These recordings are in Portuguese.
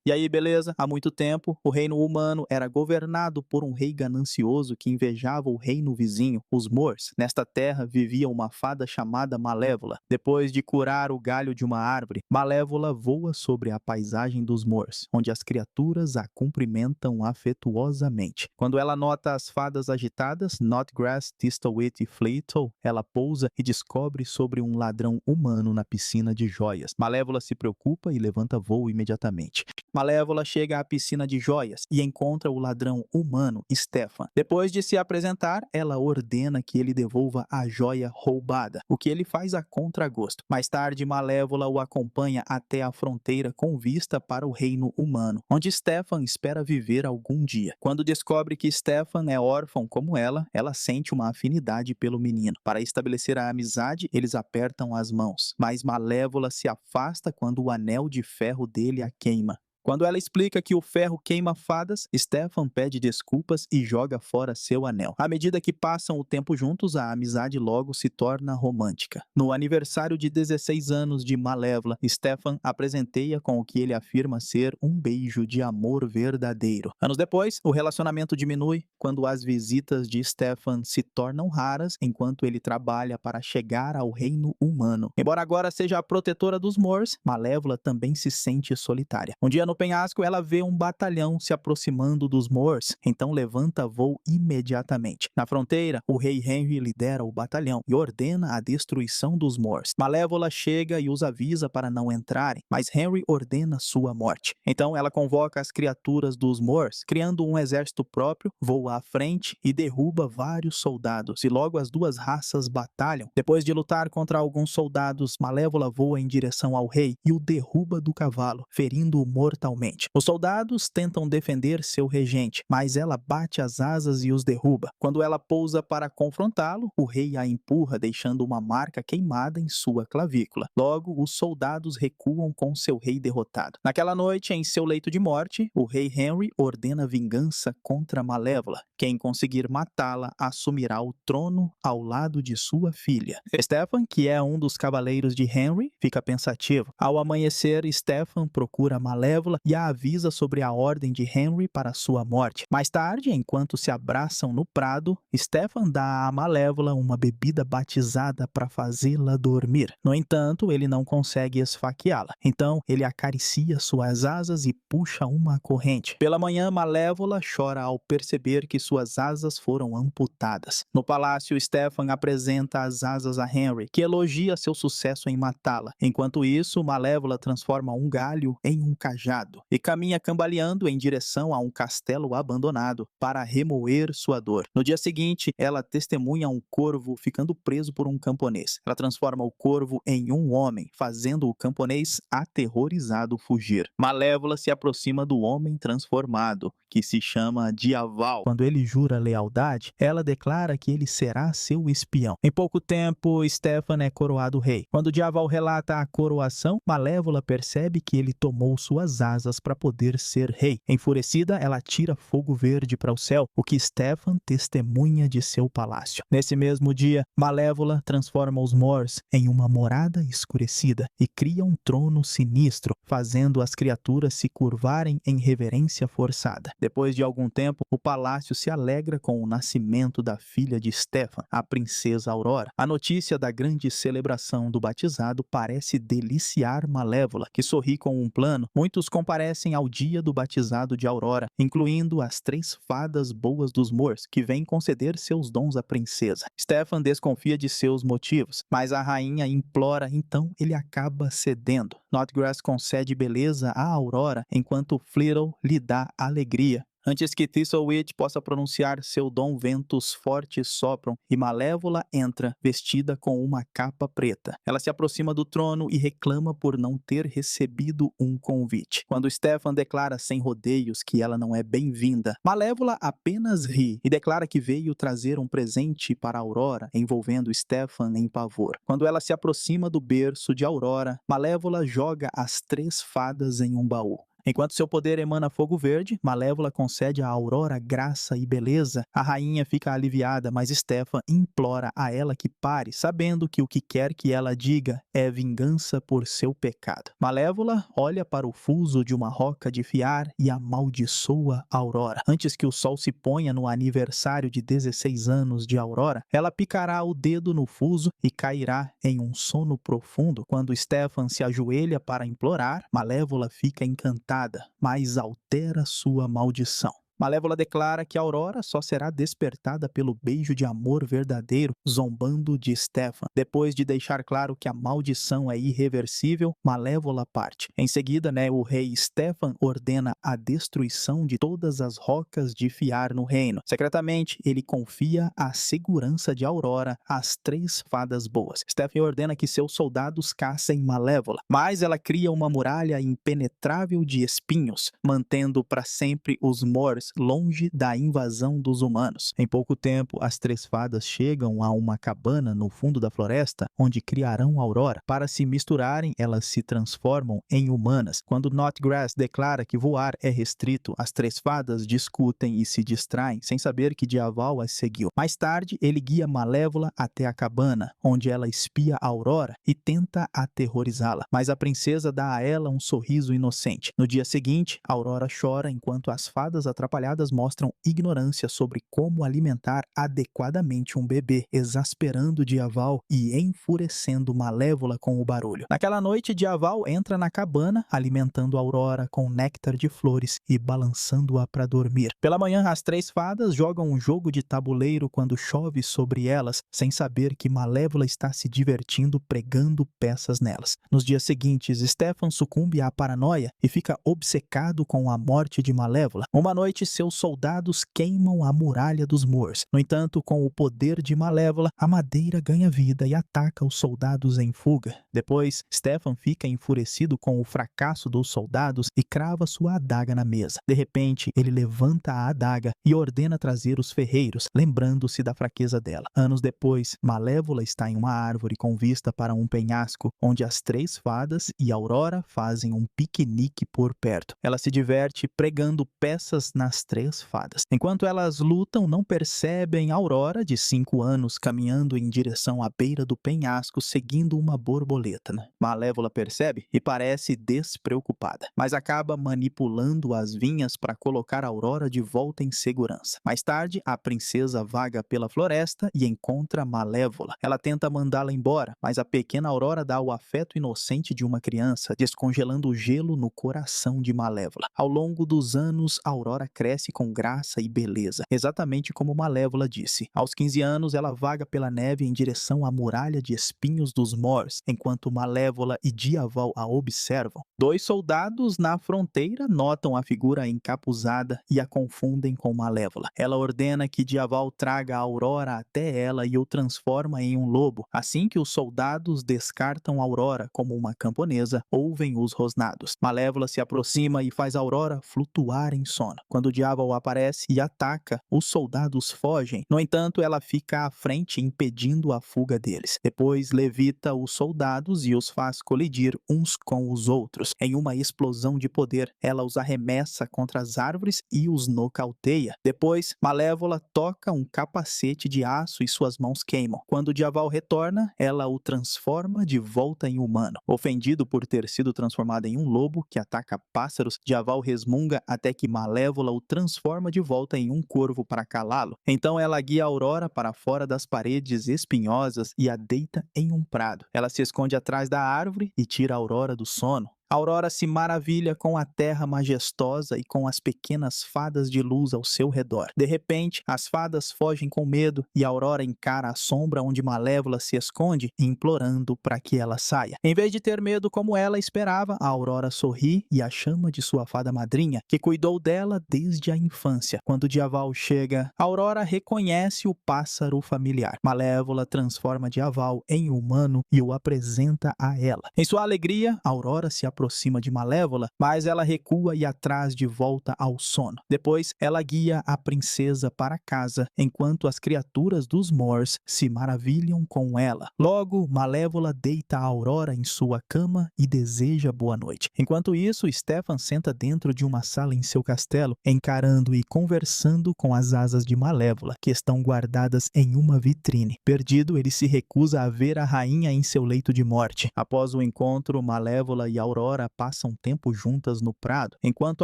E aí, beleza? Há muito tempo, o reino humano era governado por um rei ganancioso que invejava o reino vizinho, os Moors. Nesta terra vivia uma fada chamada Malévola. Depois de curar o galho de uma árvore, Malévola voa sobre a paisagem dos Moors, onde as criaturas a cumprimentam afetuosamente. Quando ela nota as fadas agitadas, Notgrass, Thistlewit e Fleetle, ela pousa e descobre sobre um ladrão humano na piscina de joias. Malévola se preocupa e levanta voo imediatamente. Malévola chega à piscina de joias e encontra o ladrão humano, Stefan. Depois de se apresentar, ela ordena que ele devolva a joia roubada, o que ele faz a contragosto. Mais tarde, Malévola o acompanha até a fronteira com vista para o reino humano, onde Stefan espera viver algum dia. Quando descobre que Stefan é órfão como ela sente uma afinidade pelo menino. Para estabelecer a amizade, eles apertam as mãos, mas Malévola se afasta quando o anel de ferro dele a queima. Quando ela explica que o ferro queima fadas, Stefan pede desculpas e joga fora seu anel. À medida que passam o tempo juntos, a amizade logo se torna romântica. No aniversário de 16 anos de Malévola, Stefan a presenteia com o que ele afirma ser um beijo de amor verdadeiro. Anos depois, o relacionamento diminui quando as visitas de Stefan se tornam raras enquanto ele trabalha para chegar ao reino humano. Embora agora seja a protetora dos Moors, Malévola também se sente solitária. Um dia no penhasco, ela vê um batalhão se aproximando dos Moors, então levanta voo imediatamente. Na fronteira, o rei Henry lidera o batalhão e ordena a destruição dos Moors. Malévola chega e os avisa para não entrarem, mas Henry ordena sua morte. Então ela convoca as criaturas dos Moors, criando um exército próprio, voa à frente e derruba vários soldados, e logo as duas raças batalham. Depois de lutar contra alguns soldados, Malévola voa em direção ao rei e o derruba do cavalo, ferindo-o mortalmente. Os soldados tentam defender seu regente, mas ela bate as asas e os derruba. Quando ela pousa para confrontá-lo, o rei a empurra, deixando uma marca queimada em sua clavícula. Logo, os soldados recuam com seu rei derrotado. Naquela noite, em seu leito de morte, o rei Henry ordena vingança contra Malévola. Quem conseguir matá-la assumirá o trono ao lado de sua filha. Stefan, que é um dos cavaleiros de Henry, fica pensativo. Ao amanhecer, Stefan procura Malévola e a avisa sobre a ordem de Henry para sua morte. Mais tarde, enquanto se abraçam no prado, Stefan dá a Malévola uma bebida batizada para fazê-la dormir. No entanto, ele não consegue esfaqueá-la. Então, ele acaricia suas asas e puxa uma corrente. Pela manhã, Malévola chora ao perceber que suas asas foram amputadas. No palácio, Stefan apresenta as asas a Henry, que elogia seu sucesso em matá-la. Enquanto isso, Malévola transforma um galho em um cajado e caminha cambaleando em direção a um castelo abandonado para remoer sua dor. No dia seguinte, ela testemunha um corvo ficando preso por um camponês. Ela transforma o corvo em um homem, fazendo o camponês aterrorizado fugir. Malévola se aproxima do homem transformado, que se chama Diaval. Quando ele jura lealdade, ela declara que ele será seu espião. Em pouco tempo, Stefan é coroado rei. Quando Diaval relata a coroação, Malévola percebe que ele tomou suas asas para poder ser rei. Enfurecida, ela tira fogo verde para o céu, o que Stefan testemunha de seu palácio. Nesse mesmo dia, Malévola transforma os Moors em uma morada escurecida e cria um trono sinistro, fazendo as criaturas se curvarem em reverência forçada. Depois de algum tempo, o palácio se alegra com o nascimento da filha de Stefan, a princesa Aurora. A notícia da grande celebração do batizado parece deliciar Malévola, que sorri com um plano. Muitos comparecem ao dia do batizado de Aurora, incluindo as 3 fadas boas dos Moors, que vêm conceder seus dons à princesa. Stefan desconfia de seus motivos, mas a rainha implora, então ele acaba cedendo. Notgrass concede beleza a Aurora, enquanto Fleetle lhe dá alegria. Antes que Thistlewit possa pronunciar seu dom, ventos fortes sopram e Malévola entra, vestida com uma capa preta. Ela se aproxima do trono e reclama por não ter recebido um convite. Quando Stefan declara sem rodeios que ela não é bem-vinda, Malévola apenas ri e declara que veio trazer um presente para Aurora, envolvendo Stefan em pavor. Quando ela se aproxima do berço de Aurora, Malévola joga as 3 fadas em um baú. Enquanto seu poder emana fogo verde, Malévola concede a Aurora graça e beleza. A rainha fica aliviada, mas Stefan implora a ela que pare, sabendo que o que quer que ela diga é vingança por seu pecado. Malévola olha para o fuso de uma roca de fiar e amaldiçoa Aurora. Antes que o sol se ponha no aniversário de 16 anos de Aurora, ela picará o dedo no fuso e cairá em um sono profundo. Quando Stefan se ajoelha para implorar, Malévola fica encantada, mas altera sua maldição. Malévola declara que Aurora só será despertada pelo beijo de amor verdadeiro, zombando de Stefan. Depois de deixar claro que a maldição é irreversível, Malévola parte. Em seguida, o rei Stefan ordena a destruição de todas as rocas de fiar no reino. Secretamente, ele confia a segurança de Aurora às 3 fadas boas. Stefan ordena que seus soldados caçem Malévola, mas ela cria uma muralha impenetrável de espinhos, mantendo para sempre os Moors longe da invasão dos humanos. Em pouco tempo, as 3 fadas chegam a uma cabana no fundo da floresta, onde criarão Aurora. Para se misturarem, elas se transformam em humanas. Quando Notgrass declara que voar é restrito, as 3 fadas discutem e se distraem, sem saber que Diaval as seguiu. Mais tarde, ele guia Malévola até a cabana, onde ela espia Aurora e tenta aterrorizá-la. Mas a princesa dá a ela um sorriso inocente. No dia seguinte, Aurora chora enquanto as fadas atrapalhadas mostram ignorância sobre como alimentar adequadamente um bebê, exasperando Diaval e enfurecendo Malévola com o barulho. Naquela noite, Diaval entra na cabana, alimentando Aurora com néctar de flores e balançando-a para dormir. Pela manhã, as 3 fadas jogam um jogo de tabuleiro quando chove sobre elas, sem saber que Malévola está se divertindo pregando peças nelas. Nos dias seguintes, Stefan sucumbe à paranoia e fica obcecado com a morte de Malévola. Uma noite, seus soldados queimam a muralha dos Moors. No entanto, com o poder de Malévola, a madeira ganha vida e ataca os soldados em fuga. Depois, Stefan fica enfurecido com o fracasso dos soldados e crava sua adaga na mesa. De repente, ele levanta a adaga e ordena trazer os ferreiros, lembrando-se da fraqueza dela. Anos depois, Malévola está em uma árvore com vista para um penhasco, onde as 3 fadas e Aurora fazem um piquenique por perto. Ela se diverte pregando peças nas 3 fadas. Enquanto elas lutam, não percebem Aurora, de 5 anos, caminhando em direção à beira do penhasco, seguindo uma borboleta. Malévola percebe e parece despreocupada, mas acaba manipulando as vinhas para colocar Aurora de volta em segurança. Mais tarde, a princesa vaga pela floresta e encontra Malévola. Ela tenta mandá-la embora, mas a pequena Aurora dá o afeto inocente de uma criança, descongelando o gelo no coração de Malévola. Ao longo dos anos, Aurora cresce com graça e beleza, exatamente como Malévola disse. Aos 15 anos, ela vaga pela neve em direção à muralha de espinhos dos Moors, enquanto Malévola e Diaval a observam. 2 soldados na fronteira notam a figura encapuzada e a confundem com Malévola. Ela ordena que Diaval traga a Aurora até ela e o transforma em um lobo. Assim que os soldados descartam Aurora como uma camponesa, ouvem os rosnados. Malévola se aproxima e faz Aurora flutuar em sono. Quando Diaval aparece e ataca, os soldados fogem. No entanto, ela fica à frente, impedindo a fuga deles. Depois, levita os soldados e os faz colidir uns com os outros. Em uma explosão de poder, ela os arremessa contra as árvores e os nocauteia. Depois, Malévola toca um capacete de aço e suas mãos queimam. Quando Diaval retorna, ela o transforma de volta em humano. Ofendido por ter sido transformado em um lobo que ataca pássaros, Diaval resmunga até que Malévola o transforma de volta em um corvo para calá-lo. Então ela guia Aurora para fora das paredes espinhosas e a deita em um prado. Ela se esconde atrás da árvore e tira a Aurora do sono. Aurora se maravilha com a terra majestosa e com as pequenas fadas de luz ao seu redor. De repente, as fadas fogem com medo e Aurora encara a sombra onde Malévola se esconde, implorando para que ela saia. Em vez de ter medo como ela esperava, a Aurora sorri e a chama de sua fada madrinha, que cuidou dela desde a infância. Quando Diaval chega, Aurora reconhece o pássaro familiar. Malévola transforma Diaval em humano e o apresenta a ela. Em sua alegria, Aurora se aproxima de Malévola, mas ela recua e atrás de volta ao sono. Depois, ela guia a princesa para casa, enquanto as criaturas dos Moors se maravilham com ela. Logo, Malévola deita a Aurora em sua cama e deseja boa noite. Enquanto isso, Stefan senta dentro de uma sala em seu castelo, encarando e conversando com as asas de Malévola, que estão guardadas em uma vitrine. Perdido, ele se recusa a ver a rainha em seu leito de morte. Após o encontro, Malévola e Aurora passam tempo juntas no prado. Enquanto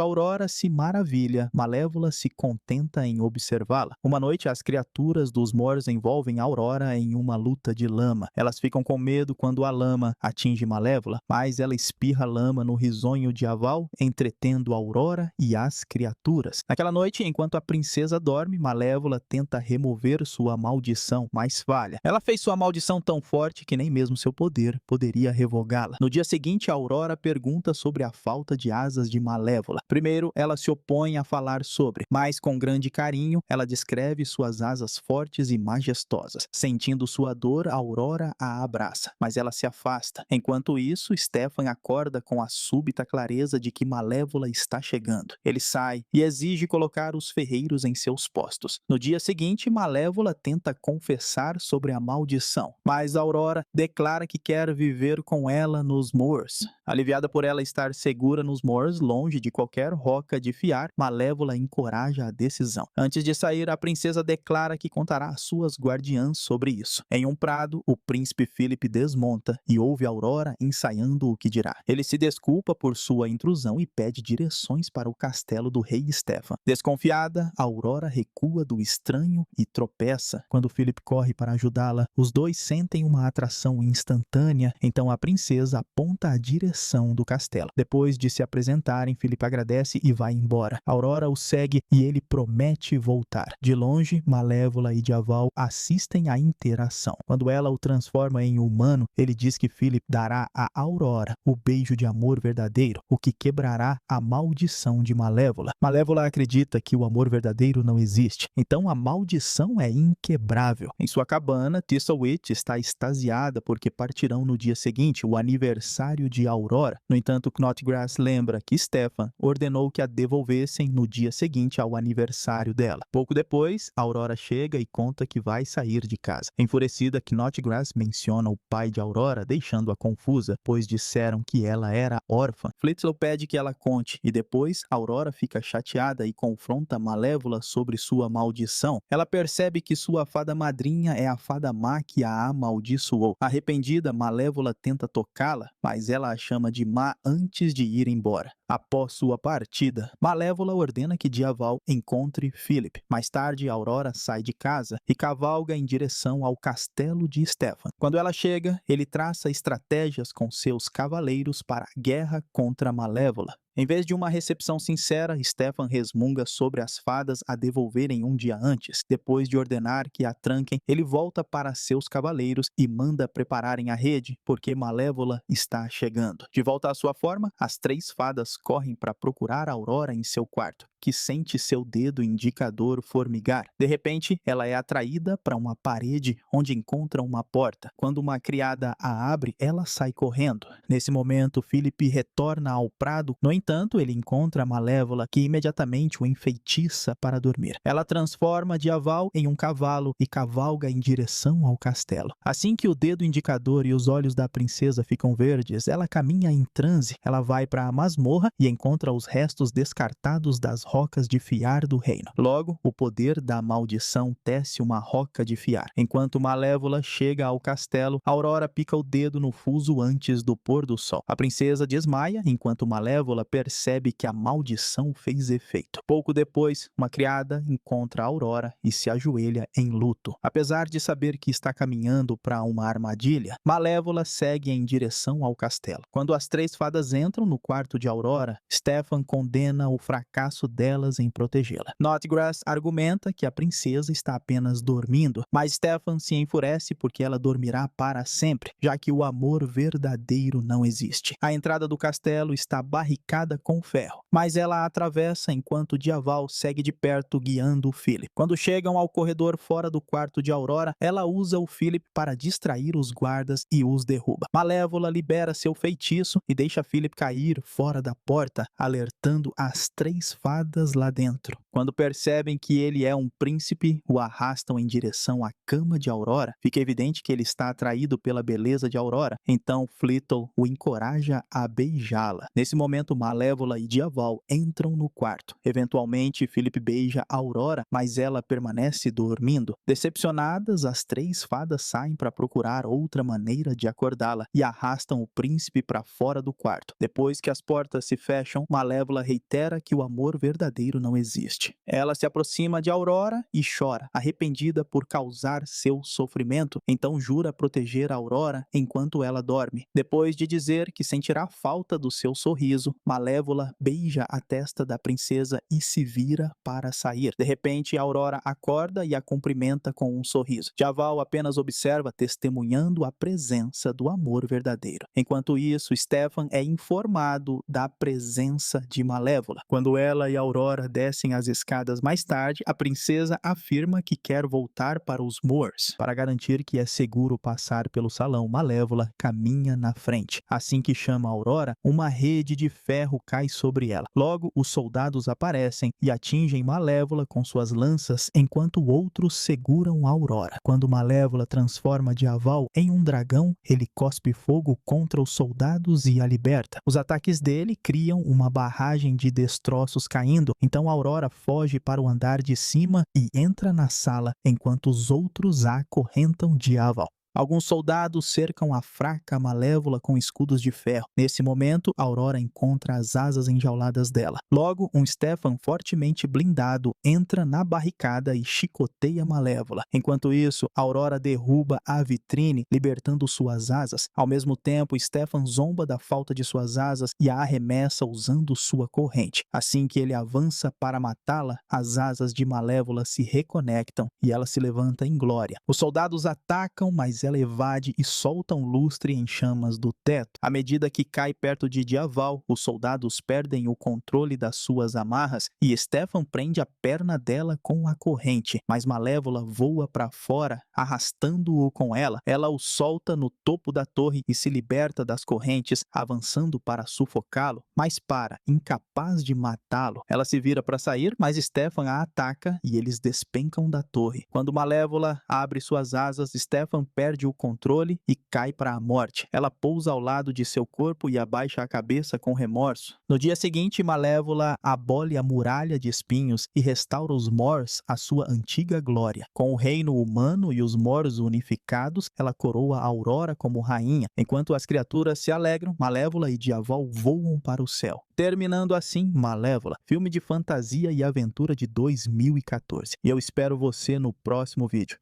Aurora se maravilha, Malévola se contenta em observá-la. Uma noite, as criaturas dos Moors envolvem Aurora em uma luta de lama. Elas ficam com medo quando a lama atinge Malévola, mas ela espirra lama no risonho de Aval, entretendo Aurora e as criaturas. Naquela noite, enquanto a princesa dorme, Malévola tenta remover sua maldição, mas falha. Ela fez sua maldição tão forte que nem mesmo seu poder poderia revogá-la. No dia seguinte, Aurora pergunta sobre a falta de asas de Malévola. Primeiro, ela se opõe a falar sobre, mas com grande carinho, ela descreve suas asas fortes e majestosas. Sentindo sua dor, Aurora a abraça, mas ela se afasta. Enquanto isso, Stefan acorda com a súbita clareza de que Malévola está chegando. Ele sai e exige colocar os ferreiros em seus postos. No dia seguinte, Malévola tenta confessar sobre a maldição, mas Aurora declara que quer viver com ela nos Moors. Aliviada por ela estar segura nos Moors, longe de qualquer roca de fiar, Malévola encoraja a decisão. Antes de sair, a princesa declara que contará às suas guardiãs sobre isso. Em um prado, o príncipe Philip desmonta e ouve Aurora ensaiando o que dirá. Ele se desculpa por sua intrusão e pede direções para o castelo do rei Stefan. Desconfiada, Aurora recua do estranho e tropeça. Quando Philip corre para ajudá-la, os dois sentem uma atração instantânea, então a princesa aponta a direção do castelo. Depois de se apresentarem, Philip agradece e vai embora. Aurora o segue e ele promete voltar. De longe, Malévola e Diaval assistem à interação. Quando ela o transforma em humano, ele diz que Philip dará a Aurora o beijo de amor verdadeiro, o que quebrará a maldição de Malévola. Malévola acredita que o amor verdadeiro não existe, então a maldição é inquebrável. Em sua cabana, Thistlewitch está extasiada porque partirão no dia seguinte, o aniversário de Aurora. No entanto, Knotgrass lembra que Stefan ordenou que a devolvessem no dia seguinte ao aniversário dela. Pouco depois, Aurora chega e conta que vai sair de casa. Enfurecida, Knotgrass menciona o pai de Aurora, deixando-a confusa, pois disseram que ela era órfã. Flitwick pede que ela conte, e depois Aurora fica chateada e confronta Malévola sobre sua maldição. Ela percebe que sua fada madrinha é a fada má que a amaldiçoou. Arrependida, Malévola tenta tocá-la, mas ela a chama de má antes de ir embora. Após sua partida, Malévola ordena que Diaval encontre Philip. Mais tarde, Aurora sai de casa e cavalga em direção ao castelo de Stefan. Quando ela chega, ele traça estratégias com seus cavaleiros para a guerra contra Malévola. Em vez de uma recepção sincera, Stefan resmunga sobre as fadas a devolverem um dia antes. Depois de ordenar que a tranquem, ele volta para seus cavaleiros e manda prepararem a rede, porque Malévola está chegando. De volta à sua forma, as três fadas correm para procurar Aurora em seu quarto, que sente seu dedo indicador formigar. De repente, ela é atraída para uma parede onde encontra uma porta. Quando uma criada a abre, ela sai correndo. Nesse momento, Philip retorna ao prado. No entanto, ele encontra a Malévola, que imediatamente o enfeitiça para dormir. Ela transforma Diaval em um cavalo e cavalga em direção ao castelo. Assim que o dedo indicador e os olhos da princesa ficam verdes, ela caminha em transe. Ela vai para a masmorra e encontra os restos descartados das rocas de fiar do reino. Logo, o poder da maldição tece uma roca de fiar. Enquanto Malévola chega ao castelo, Aurora pica o dedo no fuso antes do pôr do sol. A princesa desmaia, enquanto Malévola percebe que a maldição fez efeito. Pouco depois, uma criada encontra Aurora e se ajoelha em luto. Apesar de saber que está caminhando para uma armadilha, Malévola segue em direção ao castelo. Quando as três fadas entram no quarto de Aurora, Stefan condena o fracasso dela delas em protegê-la. Snodgrass argumenta que a princesa está apenas dormindo, mas Stefan se enfurece porque ela dormirá para sempre, já que o amor verdadeiro não existe. A entrada do castelo está barricada com ferro, mas ela a atravessa enquanto Dyaval segue de perto guiando o Philip. Quando chegam ao corredor fora do quarto de Aurora, ela usa o Philip para distrair os guardas e os derruba. Malévola libera seu feitiço e deixa Philip cair fora da porta, alertando as 3 fadas lá dentro. Quando percebem que ele é um príncipe, o arrastam em direção à cama de Aurora. Fica evidente que ele está atraído pela beleza de Aurora, então Fleetle o encoraja a beijá-la. Nesse momento, Malévola e Dyaval entram no quarto. Eventualmente, Philip beija Aurora, mas ela permanece dormindo. Decepcionadas, as 3 fadas saem para procurar outra maneira de acordá-la e arrastam o príncipe para fora do quarto. Depois que as portas se fecham, Malévola reitera que o amor verdadeiro não existe. Ela se aproxima de Aurora e chora, arrependida por causar seu sofrimento, então jura proteger a Aurora enquanto ela dorme. Depois de dizer que sentirá falta do seu sorriso, Malévola beija a testa da princesa e se vira para sair. De repente, Aurora acorda e a cumprimenta com um sorriso. Dyaval apenas observa, testemunhando a presença do amor verdadeiro. Enquanto isso, Stefan é informado da presença de Malévola. Quando ela e Aurora descem as escadas mais tarde, a princesa afirma que quer voltar para os Moors. Para garantir que é seguro passar pelo salão, Malévola caminha na frente. Assim que chama Aurora, uma rede de ferro cai sobre ela. Logo, os soldados aparecem e atingem Malévola com suas lanças, enquanto outros seguram Aurora. Quando Malévola transforma Dyaval em um dragão, ele cospe fogo contra os soldados e a liberta. Os ataques dele criam uma barragem de destroços caindo, então Aurora foge para o andar de cima e entra na sala, enquanto os outros acorrentam Dyaval. Alguns soldados cercam a fraca Malévola com escudos de ferro. Nesse momento, Aurora encontra as asas enjauladas dela. Logo, um Stefan fortemente blindado entra na barricada e chicoteia Malévola. Enquanto isso, Aurora derruba a vitrine, libertando suas asas. Ao mesmo tempo, Stefan zomba da falta de suas asas e a arremessa usando sua corrente. Assim que ele avança para matá-la, as asas de Malévola se reconectam e ela se levanta em glória. Os soldados atacam, mas ela evade e solta um lustre em chamas do teto. À medida que cai perto de Dyaval, os soldados perdem o controle das suas amarras e Stefan prende a perna dela com a corrente, mas Malévola voa para fora, arrastando-o com ela. Ela o solta no topo da torre e se liberta das correntes, avançando para sufocá-lo, mas para, incapaz de matá-lo. Ela se vira para sair, mas Stefan a ataca e eles despencam da torre. Quando Malévola abre suas asas, Stefan perde o controle e cai para a morte. Ela pousa ao lado de seu corpo e abaixa a cabeça com remorso. No dia seguinte, Malévola abole a muralha de espinhos e restaura os Moors à sua antiga glória. Com o reino humano e os Moors unificados, ela coroa Aurora como rainha. Enquanto as criaturas se alegram, Malévola e Dyaval voam para o céu. Terminando assim, Malévola, filme de fantasia e aventura de 2014. E eu espero você no próximo vídeo.